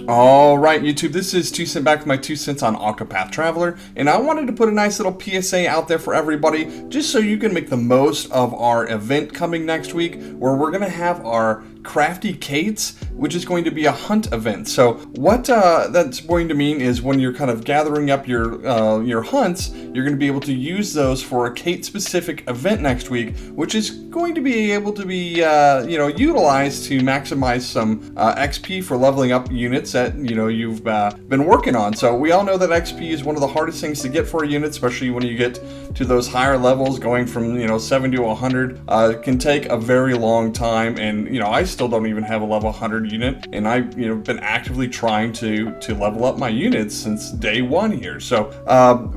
All right, YouTube, this is 2 Cent back with my 2 cents on Octopath Traveler, and I wanted to put a nice little PSA out there for everybody, just so you can make the most of our event coming next week, where we're going to have our Crafty Cates, which is going to be a hunt event. So what that's going to mean is when you're kind of gathering up your hunts, you're going to be able to use those for a Kate-specific event next week, which is going to be able to be utilized to maximize some XP for leveling up units that you've been working on. So we all know that XP is one of the hardest things to get for a unit, especially when you get to those higher levels. Going from 7 to 100 can take a very long time, and I still don't even have a level 100 unit, and I've been actively trying to level up my units since day one here. So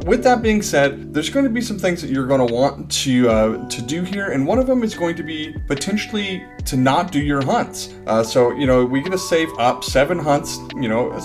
with that being said, there's going to be some things that you're going to want to do here, and one of them is going to be potentially to not do your hunts. So we get to save up 7 hunts,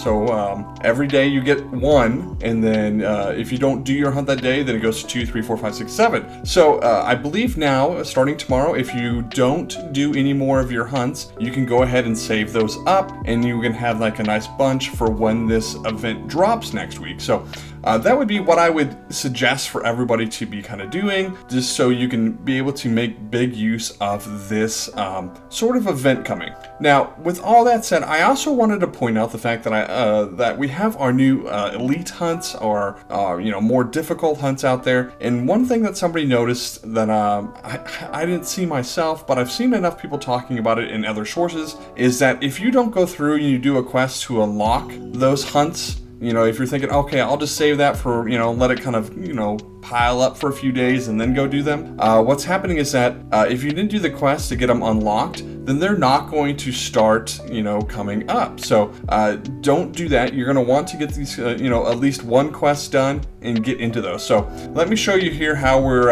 so every day you get 1, and then if you don't do your hunt that day, then it goes to 2, 3, 4, 5, 6, 7. So I believe now, starting tomorrow, if you don't do any more of your hunts, you can go ahead and save those up, and you can have like a nice bunch for when this event drops next week. So that would be what I would suggest for everybody to be kind of doing, just so you can be able to make big use of this sort of event coming. Now, with all that said, I also wanted to point out the fact that that we have our new elite hunts, or more difficult hunts out there. And one thing that somebody noticed that I didn't see myself, but I've seen enough people talking about it in other sources, is that if you don't go through and you do a quest to unlock those hunts, if you're thinking, okay, I'll just save that for, let it kind of, pile up for a few days and then go do them. What's happening is that if you didn't do the quest to get them unlocked, then they're not going to start, coming up. So don't do that. You're going to want to get these, at least one quest done and get into those. So let me show you here how we're,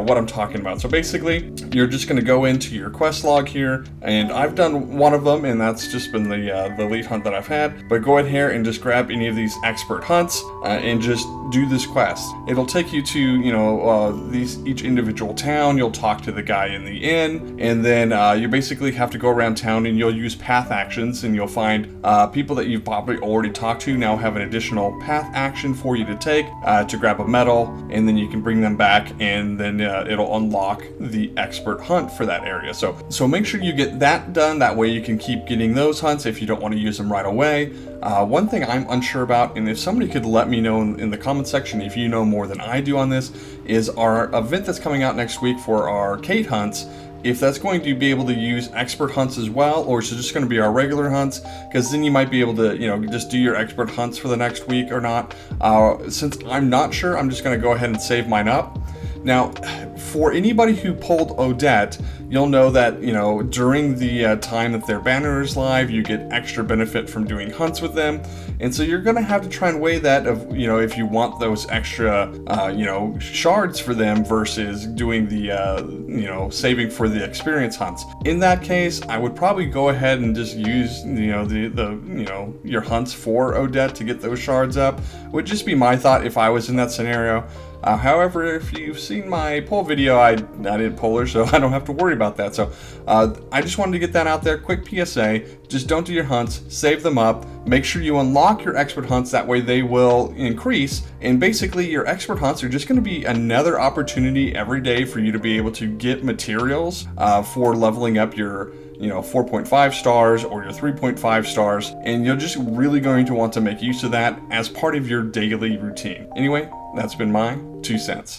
what I'm talking about. So basically, you're just going to go into your quest log here, and I've done one of them, and that's just been the elite hunt that I've had. But go ahead here and just grab any of these expert hunts and just do this quest. It'll take you to each individual town. You'll talk to the guy in the inn, and then you basically have to go around town, and you'll use path actions, and you'll find people that you've probably already talked to now have an additional path action for you to take to grab a medal, and then you can bring them back, and then it'll unlock the expert hunt for that area. So make sure you get that done. That way you can keep getting those hunts if you don't want to use them right away. One thing I'm unsure about, and if somebody could let me know in the comment section if you know more than I do on this, is our event that's coming out next week for our Kate hunts, if that's going to be able to use expert hunts as well, or is it just going to be our regular hunts? Because then you might be able to, just do your expert hunts for the next week or not. Since I'm not sure, I'm just going to go ahead and save mine up. Now, for anybody who pulled Odette, you'll know that, during the time that their banner is live, you get extra benefit from doing hunts with them. And so you're going to have to try and weigh that of, if you want those extra, shards for them versus doing the, saving for the experience hunts. In that case, I would probably go ahead and just use, your hunts for Odette to get those shards up. Would just be my thought if I was in that scenario. However, if you've seen my poll video, I didn't poll her, so I don't have to worry about that. So I just wanted to get that out there. Quick PSA, just don't do your hunts, save them up, make sure you unlock your expert hunts, that way they will increase, and basically your expert hunts are just going to be another opportunity every day for you to be able to get materials for leveling up your 4.5 stars or your 3.5 stars, and you're just really going to want to make use of that as part of your daily routine. Anyway, that's been my 2 cents.